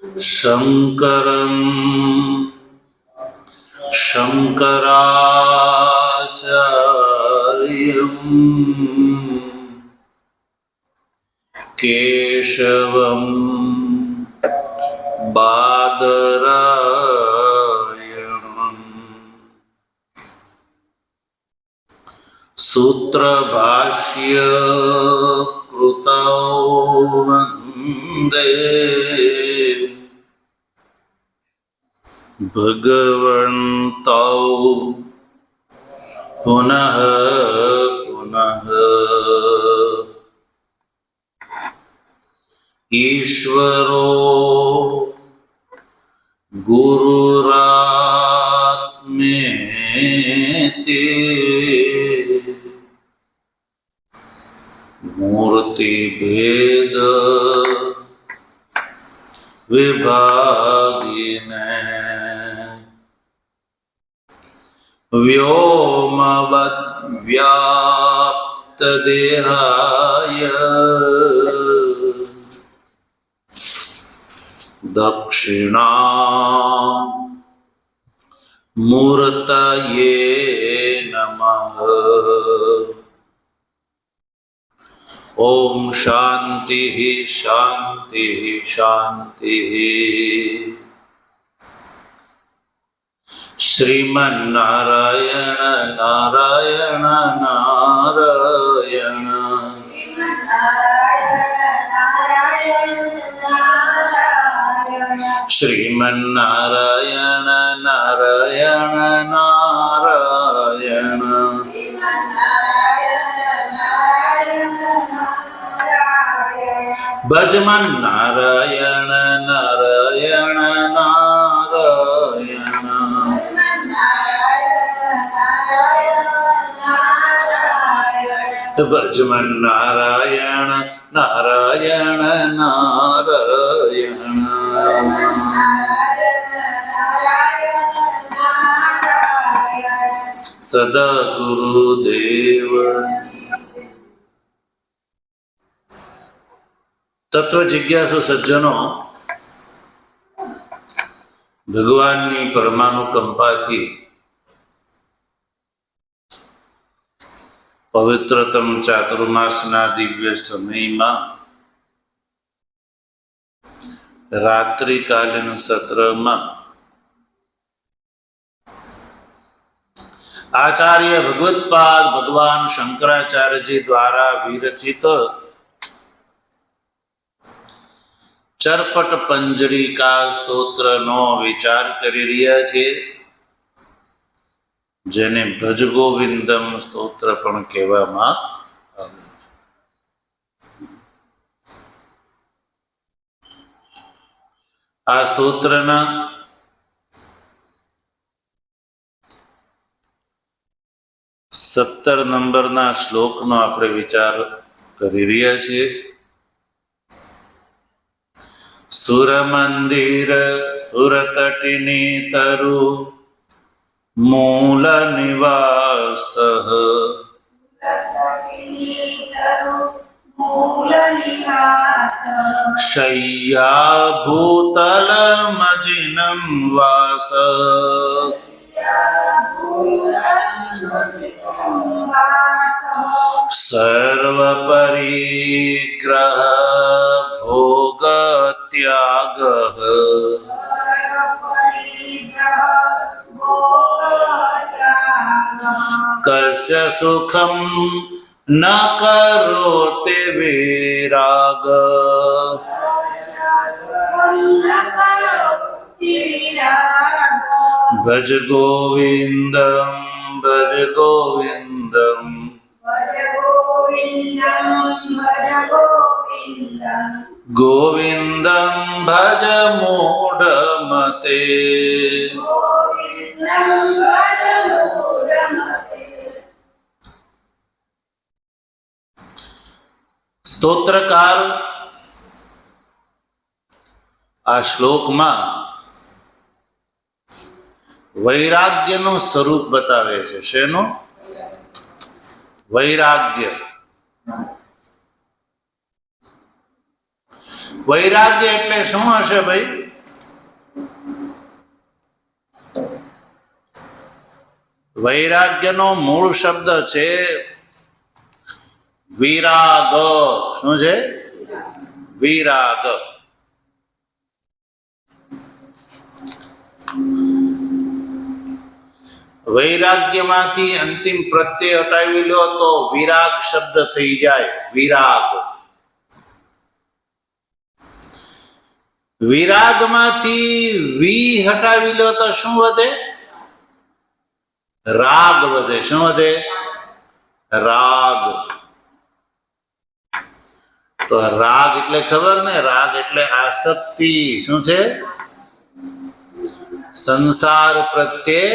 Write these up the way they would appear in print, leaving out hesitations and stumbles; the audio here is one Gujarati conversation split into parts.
शंकरं शंकराचार्यं केशवं बादरायणं सूत्रभाष्य कृतौ वन्दे भगवन्तौ पुनः पुनः। ईश्वरो गुरुरात्मेति मूर्तिभेद विभागिने व्योमवद्व्याप्तदेहाय दक्षिणामूर्तये नमः। ओम शांति शांति शांति। श्रीमन्नारायण नारायण नारायण श्रीमन्नारायण नारायण नारायण भजमन नारायण नारायण नारायण भजमन नारायण नारायण नारायण। सदा गुरुदेव। तत्व जिज्ञासु सज्जनो, भगवाननी परमानुकंपाथी पवित्रतम चातुर्मासना दिव्य समयमां रात्रिकालीन सत्रमां आचार्य भगवत्पाद भगवान शंकराचार्य जी द्वारा विरचित चरपट पंजरिका स्त्रोत्रनो विचार करी रह्या छे, जेने भज गोविंदम स्त्रोत्र पण कहेवामां आवे छे। आ स्त्रोत्रना 17 नंबरना श्लोकनो आपणे विचार करी रह्या छीए। सुर मंदिर सुरतटिनी तरु मूल निवास शय्या भूतल मजिनं वास सर्व परिग्रह भोग त्यागः कस्य सुखं न करोति विराग भज गोविंदम भज गोविंदम गोविंदम भज मूढ़मते। स्तोत्रकार आ श्लोक में वैराग्यનું સ્વરૂપ બતાવે છે। શેનું? વૈરાગ્ય। વૈરાગ્ય એટલે શું હશે ભાઈ? વૈરાગ્યનો મૂળ શબ્દ છે વિરાગ. શું છે? વિરાગ. વૈરાગ્યમાંથી અંતિમ પ્રત્યય હટાવી લો તો વિરાગ શબ્દ થઈ જાય. વિરાગ. વિરાગમાંથી વી હટાવી લો તો શું વધે? રાગ વધે. શું વધે? રાગ. તો રાગ એટલે ખબર ને? રાગ એટલે આસક્તિ. શું છે? સંસાર પ્રત્યે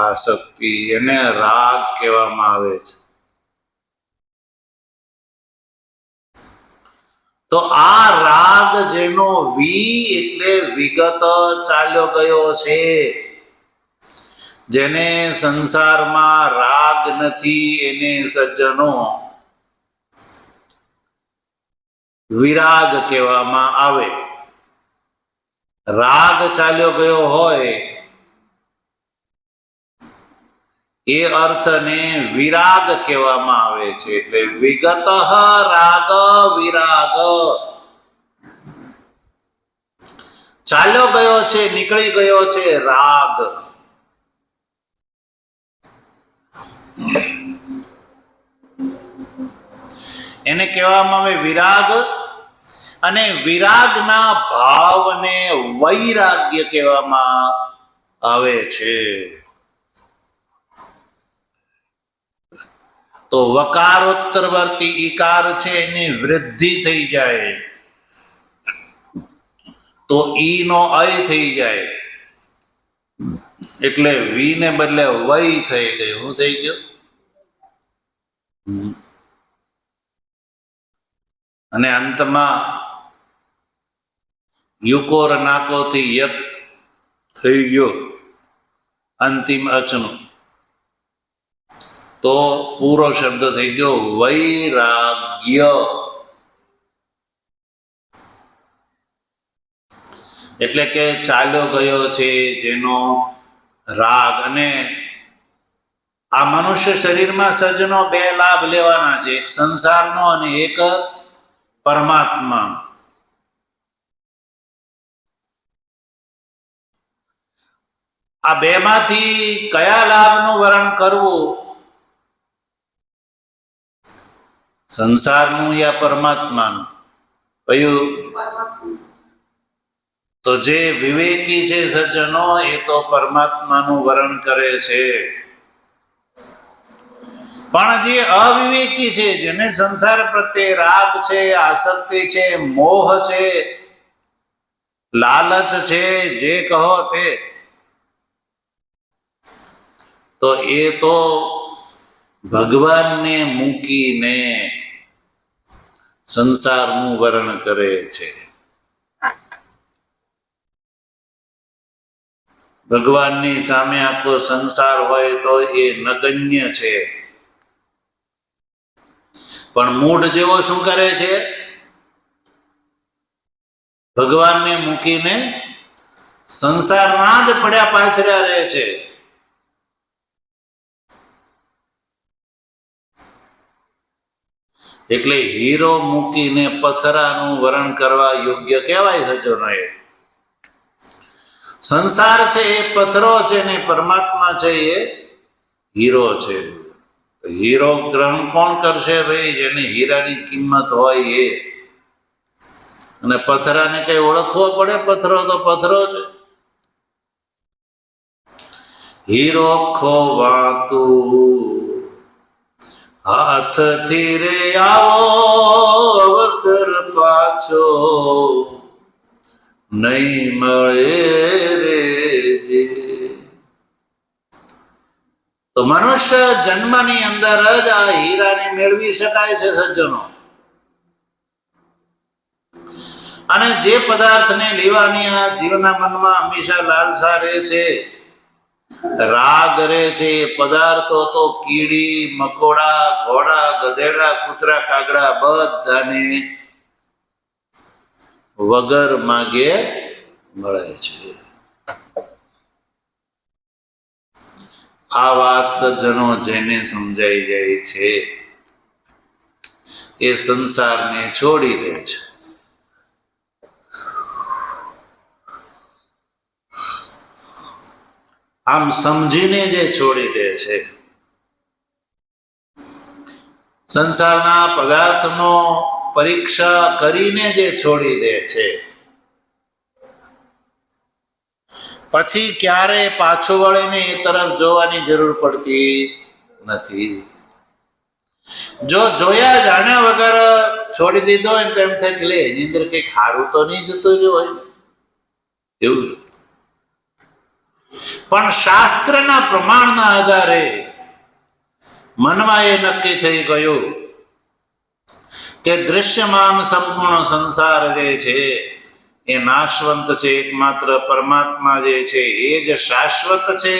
આસક્તિ. એને રાગ કહેવામાં આવે છે. તો આ રાગ જેનો વી એટલે વિગત ચાલ્યો ગયો છે, જેને સંસારમાં રાગ નથી, એને સજ્જનો વિરાગ કહેવામાં આવે. રાગ ચાલ્યો ગયો હોય એ અર્થને વિરાગ કહેવામાં આવે છે. એટલે વિગત રાગ વિરાગ. ચાલ્યો ગયો છે, નીકળી ગયો છે રાગ. એને કહેવામાં આવે વિરાગ. અને વિરાગના ભાવને વૈરાગ્ય કહેવામાં આવે છે. તો વકારોત્તરવર્તી ઈકાર છે એની વૃદ્ધિ થઈ જાય તો ઈ નો અય થઈ જાય, એટલે વી ને બદલે વય થઈ ગયું. શું થઈ ગયું? અને અંતમાં યુકોર નાકોથી યક થઈ ગયો અંતિમ અચનું, તો પૂરો શબ્દ થઈ ગયો વૈરાગ્ય. એટલે કે ચાલ્યો ગયો છે જેનો રાગ. અને આ મનુષ્ય શરીરમાં સજ્જનો બે લાભ લેવાના છે, એક સંસારનો અને એક પરમાત્માનો. આ બેમાંથી કયા લાભનું વર્ણન કરવું? સંસારનું યા પરમાત્માનું? કયું? તો જે વિવેકી છે સજ્જનો એ તો પરમાત્માનું વર્ણન કરે છે, પણ જે અવિવેકી છે, જેને સંસાર પ્રત્યે રાગ છે, આસક્તિ છે, મોહ છે, લાલચ છે, જે કહો તે, તો એ તો ભગવાનને મૂકીને સંસારનું વર્ણન કરે છે. ભગવાનની સામે આખો સંસાર હોય તો એ નગણ્ય છે. પણ મૂઢ જેવો શું કરે છે? ભગવાનને મૂકીને સંસારમાં જ પડ્યા પાથર્યા રહે છે. એટલે હીરો મૂકીને પથરાનું વર્ણન કરવા યોગ્ય કહેવાય સજ્જનો. એ સંસાર છે એ પથરો છે ને પરમાત્મા છે એ હીરો છે. હીરો ગ્રહણ કોણ કરશે ભાઈ? જેને હીરાની કિંમત હોય એ. અને પથરાને કઈ ઓળખવો પડે? પથરો તો પથરો છે. હીરો ખોવાતું હાથથી રે આવો અવસર પાછો નહીં મળે રે જે. તો મનુષ્ય જન્મની અંદર જ આ હીરાને મેળવી શકાય છે સજ્જનો. અને જે પદાર્થને લેવાની આ જીવના મનમાં હંમેશા લાલસા રહે છે, રાગ રહે છે, પદાર્થો તો કીડી મકોડા, ઘોડા, ગધેડા, કૂતરા, કાગડા બધાને વગર માગે મળે છે. આ વાત સજ્જનો જેને સમજાઈ જાય છે એ સંસારને છોડી દે છે. આમ સમજીને જે છોડી દે છે, સંસારના પદાર્થનો પરીક્ષા કરીને જે છોડી દે છે, પછી ક્યારે પાછું વળીને એ તરફ જોવાની જરૂર પડતી નથી. જો જોયા જાણ્યા વગર છોડી દીધો હોય તો એમ થાય કે લે એની અંદર કંઈક સારું તો નહીં જતું રહ્યું હોય એવું. પણ શાસ્ત્રના પ્રમાણના આધારે મનમાં એ નક્કી થઈ ગયું કે દૃશ્યમાન સંપૂર્ણ સંસાર જે છે એ નાશવંત છે, એકમાત્ર પરમાત્મા જે છે એ જ શાશ્વત છે.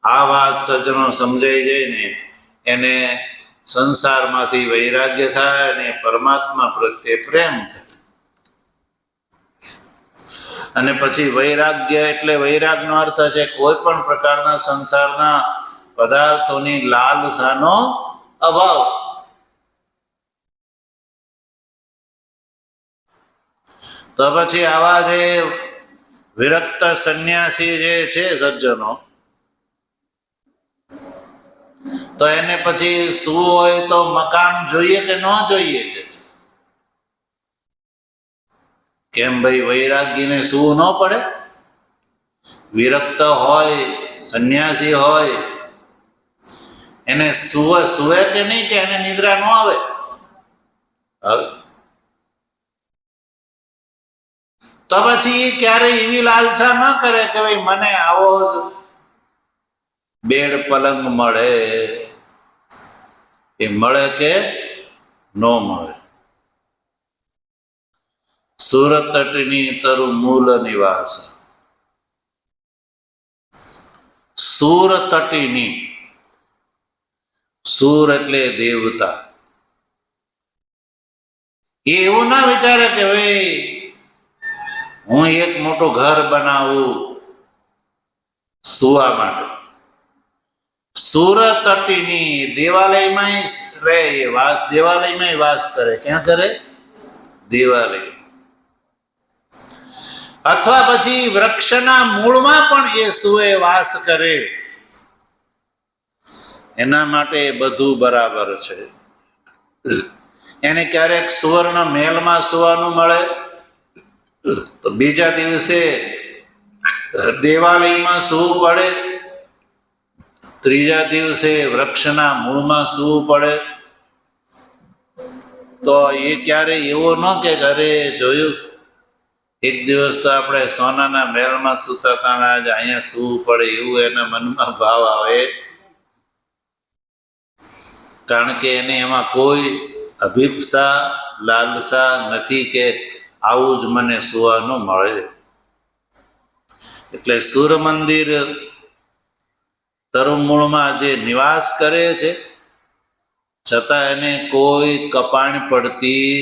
આ વાત સજ્જનો સમજાઈ જાય ને એને સંસારમાંથી વૈરાગ્ય થાય અને પરમાત્મા પ્રત્યે પ્રેમ થાય. અને પછી વૈરાગ્ય એટલે વૈરાગનો અર્થ છે કોઈ પણ પ્રકારના સંસારના પદાર્થોની લાલસાનો અભાવ. તો પછી આવા જે વિરક્ત સંન્યાસી જે છે સજ્જનો, તો એને પછી શું હોય તો મકાન જોઈએ કે ન જોઈએ? કેમ ભાઈ, વૈરાગ્યને શું ન પડે? વિરક્ત હોય, સંન્યાસી હોય, એને સુવે કે નહીં, કે એને નિદ્રા ન આવે? હવે તો પછી ક્યારે એવી લાલસા ન કરે કે ભાઈ મને આવો બેડ પલંગ મળે. એ મળે કે ન મળે. સુરત તટની તરુ મૂલ નિવાસ. સુર તટીની, સુર એટલે દેવતા. એ એવું ના વિચારે કે ભાઈ હું એક મોટું ઘર બનાવું સુવા માટે. સુર તટીની દેવાલયમાં રહે, વાસ દેવાલયમાં વાસ કરે. ક્યાં કરે? દેવાલય. અથવા પછી વૃક્ષના મૂળમાં પણ એ સુએ વાસ કરે. એના માટે બધું બરાબર છે. એને ક્યારેક સુવર્ણ મહેલમાં સુવાનું મળે તો બીજા દિવસે દેવાલયમાં સૂવું પડે, ત્રીજા દિવસે વૃક્ષના મૂળમાં સૂવું પડે. તો એ ક્યારે એવો ન કે ઘરે જોયું એક દિવસ તો આપણે સોનાના મહેલમાં સૂતા હતા, આજે અહીંયા સૂવું પડે, એવું એના મનમાં ભાવ આવે. કારણ કે એને એમાં કોઈ અભિપ્સા લાલસા નથી કે આવું જ મને સુવાનું મળે. એટલે સૂર મંદિર તરુમૂળમાં જે નિવાસ કરે છે, છતાં એને કોઈ કપાણ પડતી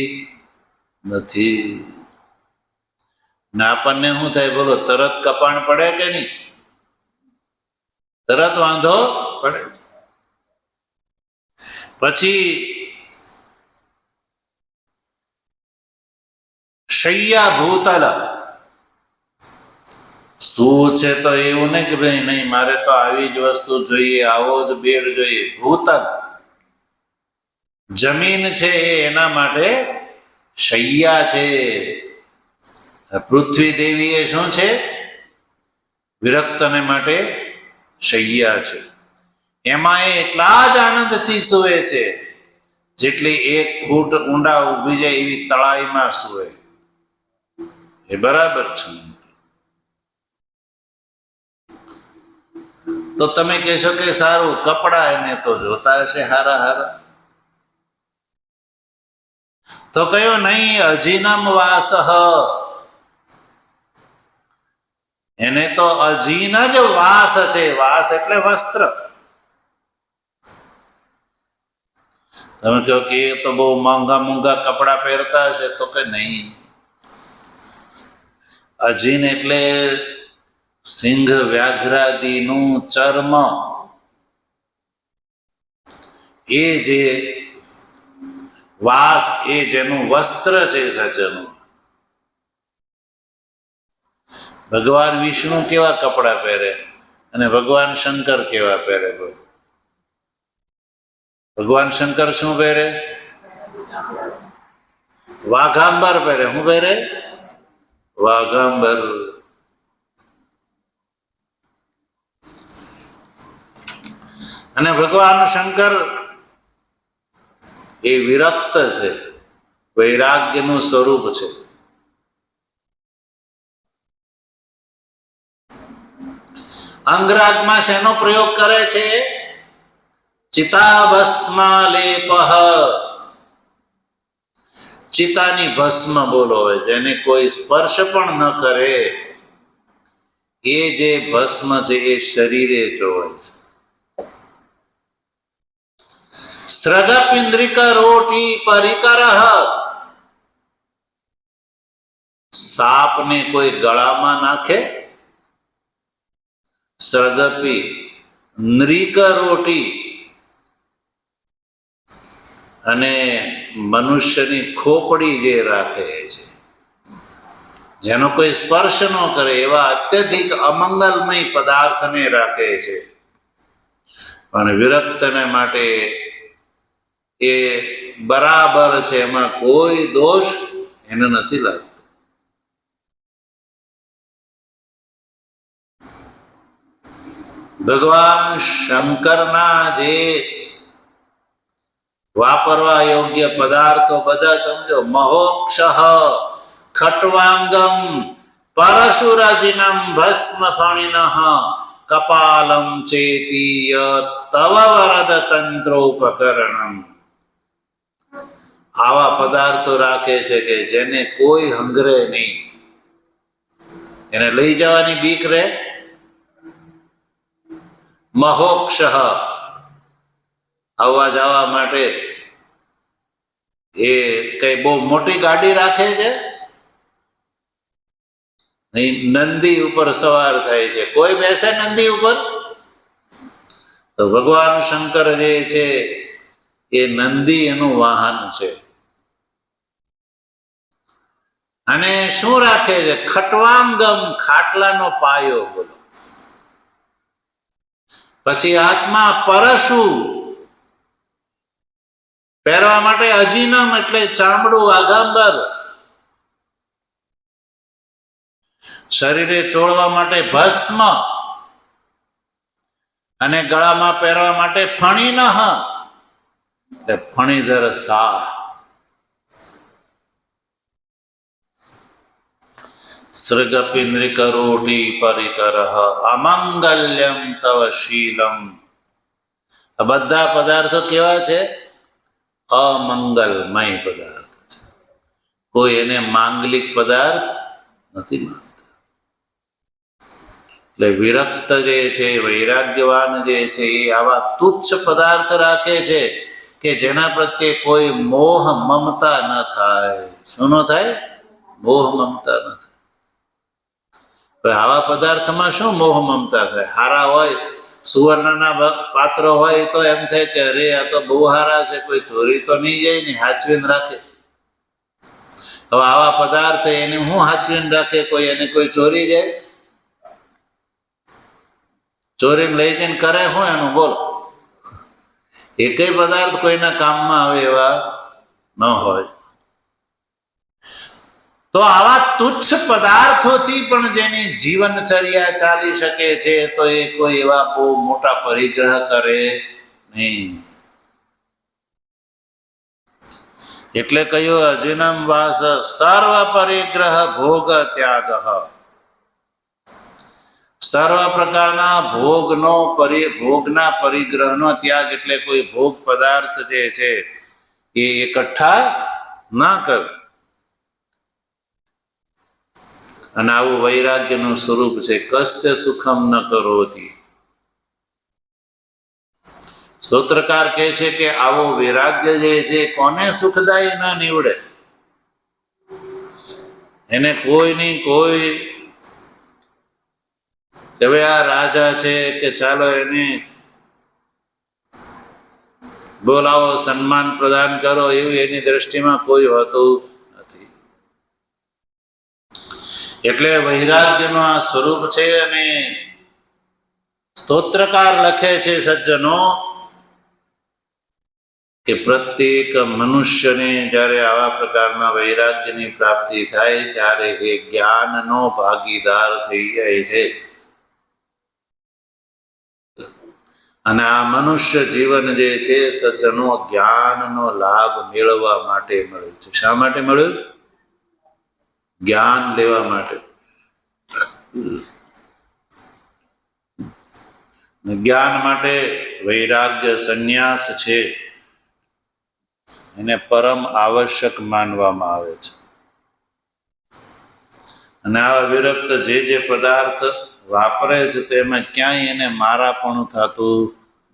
નથી. ને આપણને શું થાય બોલો? તરત કપાણ પડે કે નહીં? તરત વાંધો પડે. પછી શૈયા ભૂતલ. શું છે તો એવું નહીં કે ભાઈ નહીં મારે તો આવી જ વસ્તુ જોઈએ, આવો જ બેડ જોઈએ. ભૂતલ જમીન છે, એના માટે શૈયા છે. પૃથ્વી દેવી એ શું છે? વિરક્તને માટે શૈયા છે. એમાં એ એટલા જ આનંદથી સૂવે છે જેટલી 1 ફૂટ ઊંડા ઊભી જાય એવી તળાઈમાં સૂવે. એ બરાબર છે. તો તમે કહેશો કે સારું, કપડા એને તો જોતા હશે હારા હારા. તો કયો નહીં, અજીનમ વાસ. એને તો અજીન જ વાસ છે. વાસ એટલે વસ્ત્ર. તમે કહો કે એ તો બહુ મોંઘા કપડા પહેરતા હશે, તો કે નહીં. અજીન એટલે સિંહ વ્યાઘ્રાદિનું ચર્મ એ જે વાસ એ જેનું વસ્ત્ર છે સજ્જનો. ભગવાન વિષ્ણુ કેવા કપડા પહેરે અને ભગવાન શંકર કેવા પહેરે? ભગવાન શંકર શું પહેરે? વાઘાંબર પહેરે. શું પહેરે? વાઘાંબર. અને ભગવાન શંકર એ વિરક્ત છે, વૈરાગ્યનું સ્વરૂપ છે. અંગરાગમાં શેનો પ્રયોગ કરે છે? ચિતાભસ્માલેપઃ. ચિતાની ભસ્મ બોલો હોય, જેને કોઈ સ્પર્શ પણ ન કરે એ જે ભસ્મ છે એ શરીરે ચોળે છે. સ્રગપિંદ્રિક રોટી પરિકરઃ. સાપને કોઈ ગળામાં નાખે? સ્રગપી નૃક રોટી. અને મનુષ્યની ખોપડી જે રાખે છે, જેનો કોઈ સ્પર્શ ન કરે એવા અત્યધિક અમંગલમય પદાર્થને રાખે છે. પણ વિરક્તને માટે એ બરાબર છે, એમાં કોઈ દોષ એને નથી લાગતો. ભગવાન શંકરના જે વાપરવા યોગ્ય પદાર્થો બધા સમજો. મહોક્ષ, ખટ્વાંગમ, પરશુરાજીનમ, ભસ્મ ફણિનઃ, કપાલમ ચેતીય તવ વરદ તંત્રોપકરણમ. આવા પદાર્થો રાખે છે કે જેને કોઈ હંગરે નહીં, એને લઈ જવાની બીક રહે. મહોક્ષ, આવવા જવા માટે એ કઈ બહુ મોટી ગાડી રાખે છે નહીં, નંદી ઉપર સવાર થાય છે. કોઈ બેસે નંદી ઉપર? તો ભગવાન શંકર જે છે એ નંદી એનું વાહન છે. અને શું રાખે છે? ખટ્વાંગમ, ખાટલાનો પાયો બોલો. પછી હાથમાં પરશુ, પહેરવા માટે અજીનમ એટલે ચામડું, વાઘાંબર. શરીરે ચોળવા માટે ભસ્મ, અને ગળામાં પહેરવા માટે ફણિનઃ એટલે ફણીધર સાર. સૃગપિંદ્રિક રોટી પરિકરઃ અમંગલ્યમ તવ શીલમ. આ બધા પદાર્થો કેવા છે? અમંગલમય પદાર્થ છે. કોઈ એને માંગલિક પદાર્થ નથી માનતા. એટલે વિરક્ત જે છે, વૈરાગ્યવાન જે છે, એ આવા તુચ્છ પદાર્થ રાખે છે કે જેના પ્રત્યે કોઈ મોહ મમતા ન થાય. શું ન થાય? મોહ મમતા ન થાય. આવા પદાર્થમાં શું મોહ મમતા થાય? હારા હોય, સુવર્ણના પાત્રો હોય તો એમ થાય કે અરે આ તો બહુ હારા છે, કોઈ ચોરી તો નહીં જાય ને, હાચવીને રાખે. હવે આવા પદાર્થ એને હું હાચવીને રાખે? કોઈ એને કોઈ ચોરી જાય? ચોરીને લઈ જઈને કરે હું એનું બોલો? એકેય પદાર્થ કોઈના કામમાં આવે એવા ન હોય. તો આવા તુચ્છ પદાર્થોથી પણ જેની જીવનચર્યા ચાલી શકે છે, તો એ કોઈ એવા બહુ મોટા પરિગ્રહ કરે નહીં. એટલે કહ્યું અજીનમ વાસ સર્વ પરિગ્રહ ભોગ ત્યાગ. સર્વ પ્રકારના ભોગના પરિગ્રહનો ત્યાગ એટલે કોઈ ભોગ પદાર્થ જે છે એ એકઠા ના કર. અને આવું વૈરાગ્યનું સ્વરૂપ છે. કસ્ય સુખમ ન કરોતિ. સ્તોત્રકાર કહે છે કે આવો વૈરાગ્ય જે છે કોને સુખદાયી ન નીવડે? એને કોઈની કોઈ કે ભાઈ આ રાજા છે કે ચાલો એને બોલાવો, સન્માન પ્રદાન કરો, એવું એની દ્રષ્ટિમાં કોઈ હોતું નથી. એટલે વૈરાગ્યનું આ સ્વરૂપ છે. અને સ્તોત્રકાર લખે છે સજ્જનો કે પ્રત્યેક મનુષ્યને જ્યારે આવા પ્રકારના વૈરાગ્યની પ્રાપ્તિ થાય ત્યારે એ જ્ઞાનનો ભાગીદાર થઈ જાય છે. અને આ મનુષ્ય જીવન જે છે સજ્જનો જ્ઞાનનો લાભ મેળવવા માટે મળ્યું છે. શા માટે મળ્યું? જ્ઞાન લેવા માટે. જ્ઞાન માટે વૈરાગ્ય સંન્યાસ છે એને પરમ આવશ્યક માનવામાં આવે છે. અને આવા વિરક્ત જે પદાર્થ વાપરે છે તેમાં ક્યાંય એને મારાપણું થતું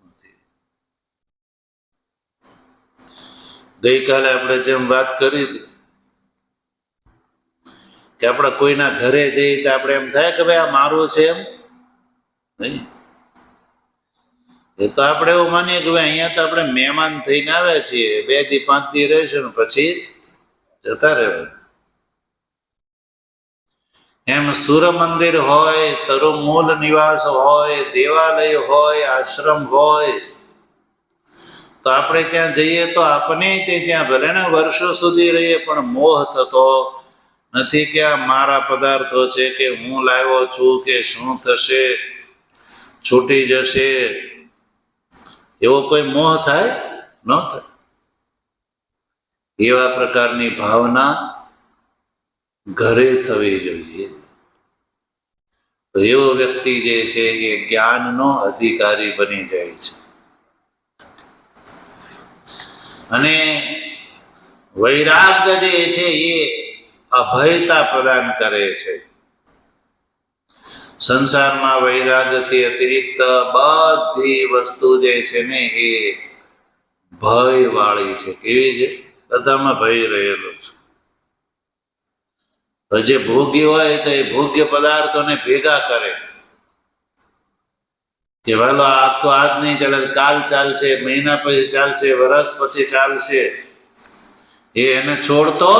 નથી. ગઈકાલે આપણે જેમ વાત કરી હતી કે આપણે કોઈના ઘરે જઈએ તો આપણે એમ થાય કે ભાઈ આ મારું છે, એમ નહીં. એ તો આપણે એવું માનીએ કે ભાઈ અહીંયા તો આપણે મહેમાન થઈને આવ્યા છીએ, 2 દી 5 દી રહીશું ને પછી જતા રહેવાનું. એમ સૂર્ય મંદિર હોય, તરુમૂલ નિવાસ હોય, દેવાલય હોય, આશ્રમ હોય, તો આપણે ત્યાં જઈએ તો આપણે ત્યાં ભલે ને વર્ષો સુધી રહીએ પણ મોહ થતો નથી કે આ મારા પદાર્થો છે, કે હું લાવ્યો છું, કે શું થશે, છૂટી જશે, એવો કોઈ મોહ થાય ન થાય. એવા પ્રકારની ભાવના ઘરે થવી જોઈએ. તો એવો વ્યક્તિ જે છે એ જ્ઞાનનો અધિકારી બની જાય છે. અને વૈરાગ્ય જે છે એ અભયતા પ્રદાન કરે છે. સંસારમાં વૈરાગ્યથી અતિરિક્ત બધી વસ્તુ જે છે ને એ ભય વાળી છે. કેવી છે? બધામાં ભય રહેલો છે. જે ભોગ્ય હોય તો એ ભોગ્ય પદાર્થોને ભેગા કરે કે ભાલો આ તો આજ નહીં ચાલે, કાલ ચાલશે, મહિના પછી ચાલશે, વર્ષ પછી ચાલશે, એ એને છોડતો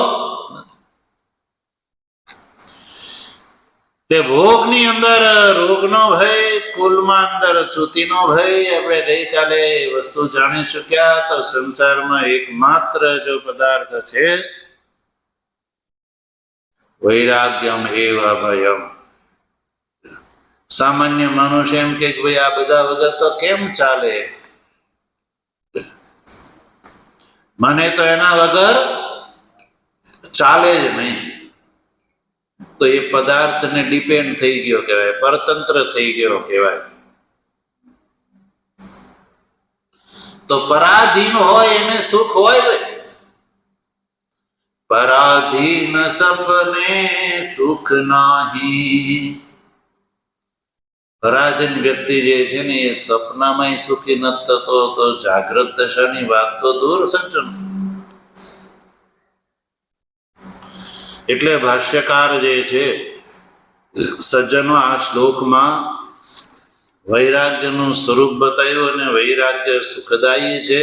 નથી. ભોગની અંદર રોગનો ભય, કુલમાં અંદર ચ્યુતિનો ભય. આપણે ગઈકાલે વસ્તુ જાણી શક્યા તો સંસારમાં એકમાત્ર જો પદાર્થ છે વૈરાગ્યમ એવા ભયમ. સામાન્ય મનુષ્ય એમ કે ભાઈ આ બધા વગર તો કેમ ચાલે, મને તો એના વગર ચાલે જ નહીં. તો એ પદાર્થને ડિપેન્ડ થઈ ગયો કહેવાય, પરતંત્ર થઈ ગયો કહેવાય. તો પરાધીન હોય એને સુખ હોય ભાઈ. પરાધીન સપને સુખ નાહી. પરાધીન વ્યક્તિ જે છે ને એ સપનામાં સુખી નથી થતો, તો જાગ્રત દશાની વાત તો દૂર સજ્જન. એટલે ભાષ્યકાર જે છે સજ્જનો આ શ્લોકમાં વૈરાગ્યનું સ્વરૂપ બતાવ્યું. અને વૈરાગ્ય સુખદાયી છે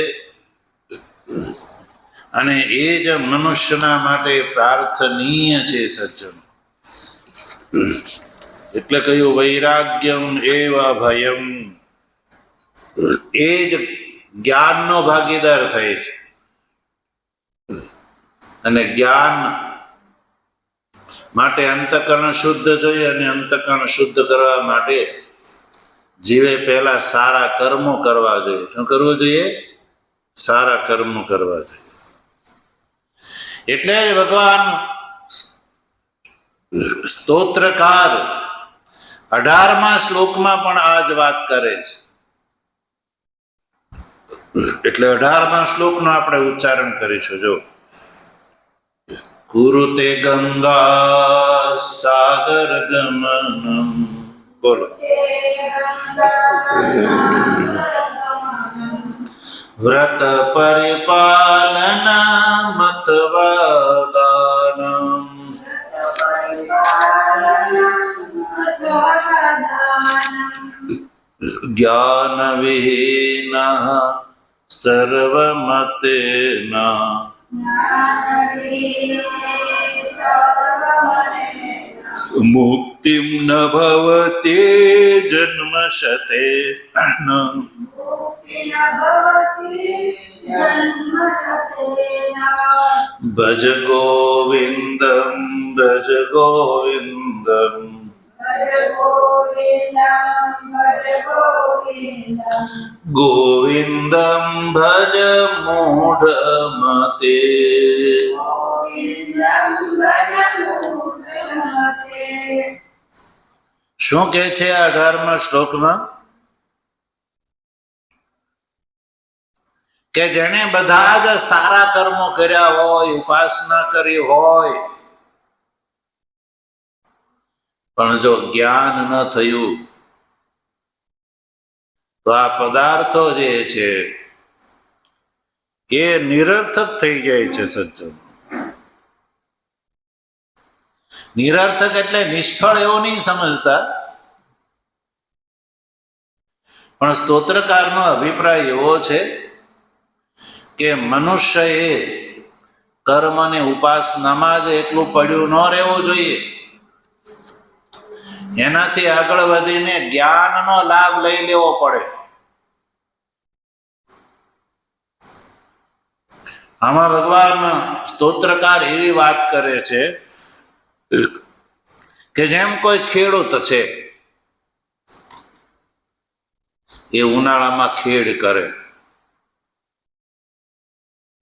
અને એ જ મનુષ્યના માટે પ્રાર્થનીય છે સજ્જનો. એટલે કહ્યું વૈરાગ્યમ એવા ભયમ. એ જ જ્ઞાનનો ભાગીદાર થાય છે. અને જ્ઞાન માટે અંતઃકરણ શુદ્ધ જોઈએ. અને અંતઃકરણ શુદ્ધ કરવા માટે જીવે પહેલા સારા કર્મો કરવા જોઈએ. શું કરવું જોઈએ? સારા કર્મો કરવા જોઈએ. એટલે ભગવાન સ્તોત્રકાર 18મા શ્લોકમાં પણ આ જ વાત કરે છે. એટલે 18મા શ્લોકનો આપણે ઉચ્ચારણ કરીશું. જો કુરુતે ગંગા સાગર ગમનમ. બોલો. વ્રત પરિપાલન મથવાદાનમ. જ્ઞાન વિહીન સર્વમતેન મુક્તિમ ન ભવતે જન્મ શતેન ભજ ગોવિંદમ ભજ ગોવિંદમ ગોવિંદમ ભજ મૂઢમતે. શું કે છે 18મા શ્લોકમાં? કે જેને બધા જ સારા કર્મો કર્યા હોય, ઉપાસના કરી હોય, પણ જો જ્ઞાન ન થયું તો આ પદાર્થો જે છે એ નિરર્થક થઈ જાય છે. સજ્જનો, નિરર્થક એટલે નિષ્ફળ એવું નહીં સમજતા, પણ સ્તોત્રકારનો અભિપ્રાય એવો છે કે મનુષ્યએ કર્મ અને ઉપાસનામાં જ એકલું પડ્યું ન રહેવું જોઈએ. એનાથી આગળ વધીને જ્ઞાનનો લાભ લઈ લેવો પડે. આમાં ભગવાન સ્તોત્રકાર એવી વાત કરે છે કે જેમ કોઈ ખેડૂત છે, એ ઉનાળામાં ખેડ કરે,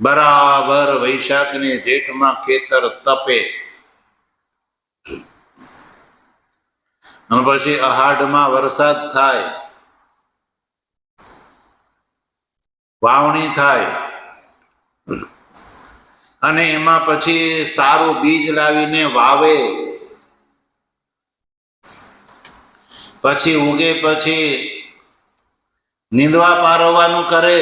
બરાબર વૈશાખ ને જેઠમાં ખેતર તપે, અને પછી અહાઢમાં વરસાદ થાય, વાવણી થાય, અને એમાં પછી સારું બીજ લાવીને વાવે, પછી ઉગે, પછી નીંદવા પારવવાનું કરે,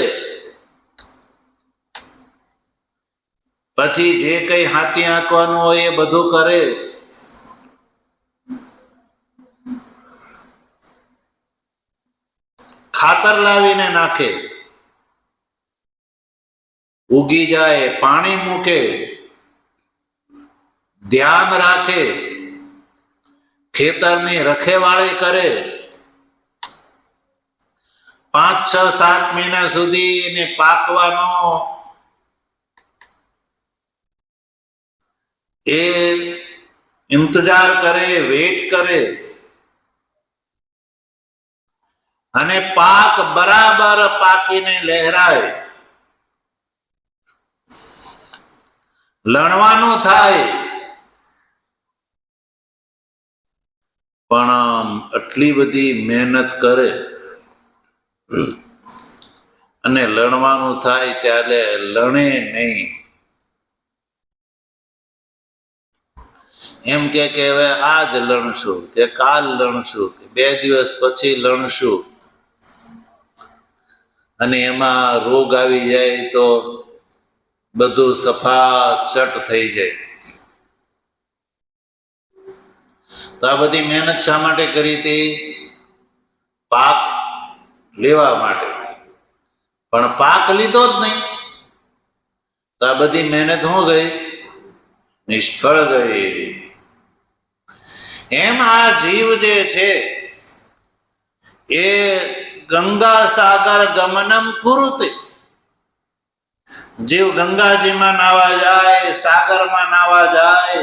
પછી જે કઈ હાથી આંકવાનું હોય એ બધું કરે, ખાતર લાવીને નાખે, ઉગી જાય, પાણી મૂકે, ધ્યાન રાખે, ખેતરની રખેવાળી કરે, 5, 6, 7 મહિના સુધી એને પાકવાનો એ ઇંતજાર કરે, વેઇટ કરે, અને પાક બરાબર પાકીને લહેરાય, લણવાનું થાય, પણ આટલી બધી મહેનત કરે અને લણવાનું થાય ત્યારે લણે નહીં. એમ કે હવે આજ લણશું, કે કાલ લણશું, કે 2 દિવસ પછી લણશું, અને એમાં રોગ આવી જાય તો બધું સફાચટ થઈ જાય. તો આ બધી મહેનત શા માટે કરી હતી? પાક લેવા માટે. પણ પાક લીધો જ નહીં, તો આ બધી મહેનત શું ગઈ? નિષ્ફળ ગઈ. એમ આ જીવ જે છે એ ગંગા સાગર ગમનમ કુરુતે. જીવ ગંગાજીમાં નાવા જાય, સાગરમાં નાવા જાય,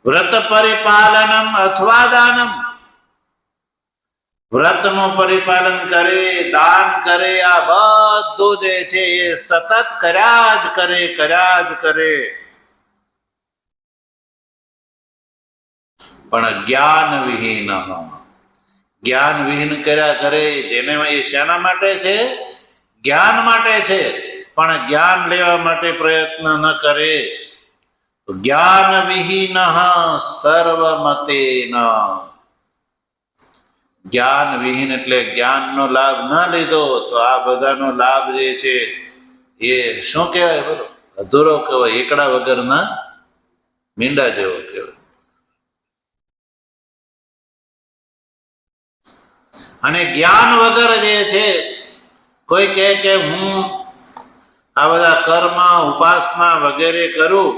વ્રત પરિપાલનમ અથવા દાનમ, વ્રતનું પરિપાલન કરે, દાન કરે, આ બધું જે છે એ સતત કર્યા જ કરે, કર્યા જ કરે. પણ જ્ઞાન વિહીન, જ્ઞાન વિહીન કર્યા કરે. જેને એ શાના માટે છે? જ્ઞાન માટે છે. પણ જ્ઞાન લેવા માટે પ્રયત્ન ન કરે તો જ્ઞાન વિહીન સર્વમતેન. જ્ઞાન વિહીન એટલે જ્ઞાનનો લાભ ન લીધો તો આ બધાનો લાભ જે છે એ શું કહેવાય? બોલો, અધૂરો કહેવાય, એકડા વગરના મીંડા જેવો કહેવાય. અને જ્ઞાન વગર જે છે, કોઈ કહે કે હું આ બધા કર્મ ઉપાસના વગેરે કરું,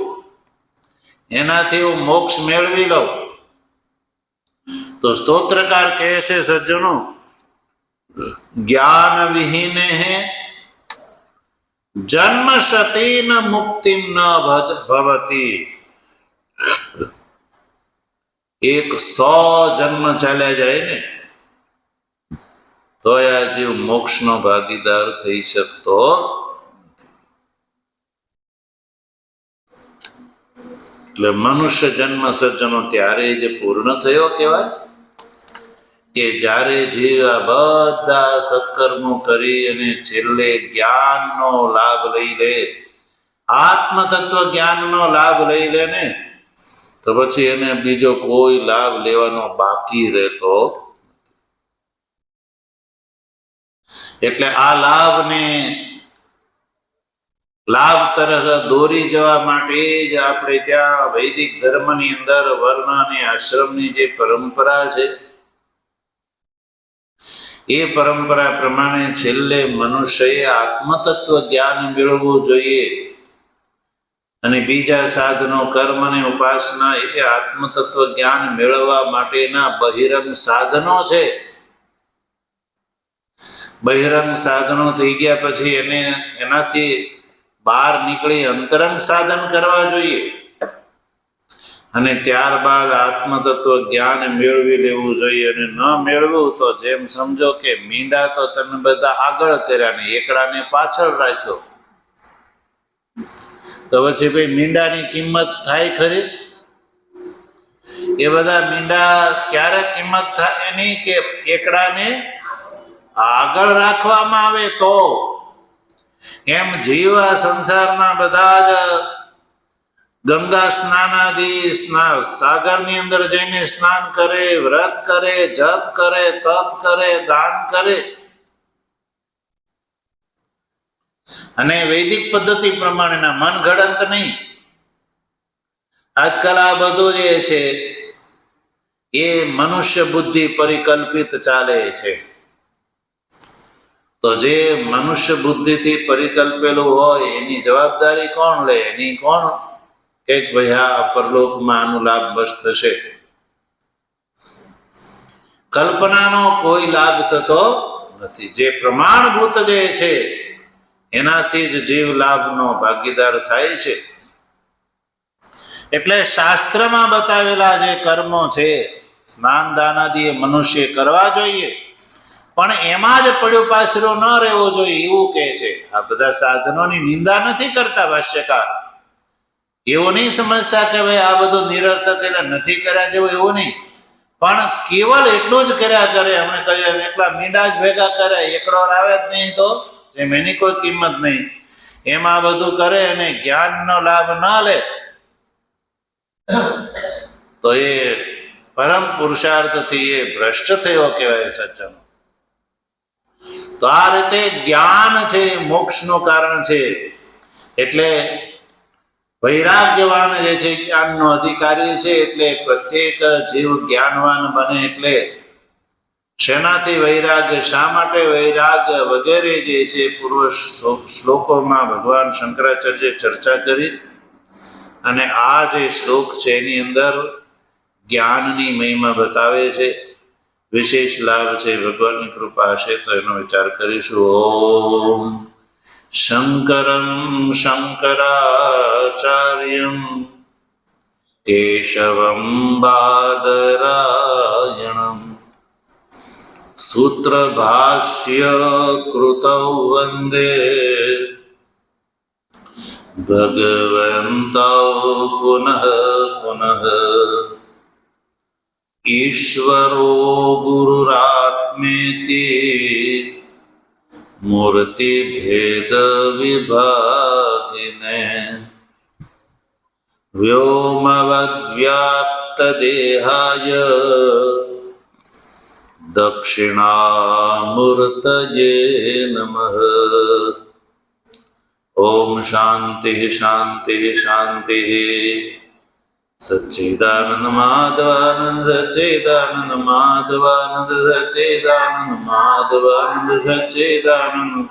એનાથી હું મોક્ષ મેળવી લઉં, તો સ્તોત્રકાર કહે છે સજ્જનો, જ્ઞાન વિહીને જન્મ શતીન મુક્તિમ ન ભવતી. 100 જન્મ ચાલ્યા જાય ને તો આ જીવ મોક્ષનો ભાગીદાર થઈ શકતો. એટલે મનુષ્ય જન્મ સર્જનો ત્યારે જ પૂર્ણ થયો કહેવાય કે જ્યારે જીવ આ બધા સત્કર્મો કરી અને છેલ્લે જ્ઞાનનો લાભ લઈ લે, આત્મ તત્વ જ્ઞાનનો લાભ લઈ લે ને, તો પછી એને બીજો કોઈ લાભ લેવાનો બાકી રહેતો. એટલે આ લાભ તરફ દોરી જવા માટે જ આપણે ત્યાં વૈદિક ધર્મની અંદર વર્ણ અને આશ્રમની જે પરંપરા છે, એ પરંપરા પ્રમાણે છેલ્લે મનુષ્યએ આત્મતત્વ જ્ઞાન મેળવવું જોઈએ. અને બીજા સાધનો કર્મ અને ઉપાસના એ આત્મતત્વ જ્ઞાન મેળવવા માટેના બહિરંગ સાધનો છે. બહિરંગ સાધનો થઈ ગયા પછી એનાથી બહાર નીકળી અંતરંગ સાધન કરવા જોઈએ. અને ત્યારબાદ આત્મતત્વ જ્ઞાન મેળવી લેવું જોઈએ. અને ન મેળવું તો જેમ સમજો કે મીંડા તો તમે બધા આગળ કર્યા ને એકડાને પાછળ રાખ્યો, તો પછી ભાઈ મીંડાની કિંમત થાય ખરી? એ બધા મીંડા ક્યારે કિંમત થાય એની કે એકડાને આગળ રાખવામાં આવે તો. એમ જીવ આ સંસારના બધા જ ગંગા સ્નાનાદિ સાગરની અંદર જઈને સ્નાન કરે, વ્રત કરે, જપ કરે, તપ કરે, દાન કરે, અને વૈદિક પદ્ધતિ પ્રમાણેના, મન ઘડંત નહીં. આજકાલ આ બધું જે છે એ મનુષ્ય બુદ્ધિ પરિકલ્પિત ચાલે છે. તો જે મનુષ્ય બુદ્ધિથી પરિકલ્પેલું હોય એની જવાબદારી કોણ લે? એની કોણ કે ભાઈ આ પરલોકમાં આનો લાભ બસ થશે? કલ્પનાનો કોઈ લાભ થતો નથી. જે પ્રમાણભૂત જે છે એનાથી જ જીવ લાભનો ભાગીદાર થાય છે. એટલે શાસ્ત્રમાં બતાવેલા જે કર્મો છે, સ્નાન દાન આદિ મનુષ્ય કરવા જોઈએ, પણ એમાં જ પડ્યો પાછળ ન રહેવો જોઈએ એવું કહે છે. આ બધા સાધનોની નિંદા નથી કરતા ભાષ્યકાર. એવું નહીં સમજતા કે ભાઈ આ બધું નિરર્થક એટલે નથી કર્યા જેવું, એવું નહીં. પણ કેવલ એટલું જ કર્યા કરે. અમને કહ્યું એકલા મીંડા જ ભેગા કરે, એકડો આવે જ નહીં તો જેમ એની કોઈ કિંમત નહીં, એમાં બધું કરે અને જ્ઞાનનો લાભ ન લે તો એ પરમ પુરુષાર્થથી એ ભ્રષ્ટ થયો કહેવાય સજ્જનો. તો આ રીતે જ્ઞાન છે મોક્ષનું કારણ છે. એટલે વૈરાગ્યવાન જે છે જ્ઞાનનો અધિકારી છે. એટલે પ્રત્યેક જીવ જ્ઞાનવાન બને. એટલે શેનાથી વૈરાગ્ય, શા માટે વૈરાગ્ય વગેરે જે છે પૂર્વ શ્લોકોમાં ભગવાન શંકરાચાર્ય ચર્ચા કરી. અને આ જે શ્લોક છે એની અંદર જ્ઞાનની મહિમા બતાવે છે. વિશેષ લાભ છે. ભગવાનની કૃપા હશે તો એનો વિચાર કરીશું. ઓમ શંકરં શંકરાચાર્યં કેશવં બાદરાયણં સૂત્રભાષ્ય કૃતૌ વંદે ભગવन्तૌ પુનઃ પુનઃ. ઈશ્વરો ગુરુરાત્મેતિ મૂર્તિભેદ વિભાગિને વ્યોમવદ્વ્યાપ્ત દેહાય દક્ષિણામૂર્તયે નમઃ. ઓમ શાંતિ શાંતિ શાંતિ. સચ્ચિદાનંદ માધવાનંદ સચ્ચિદાનંદ માધવાનંદ સચ્ચિદાનંદ માધવાનંદ સચ્ચિદાનંદ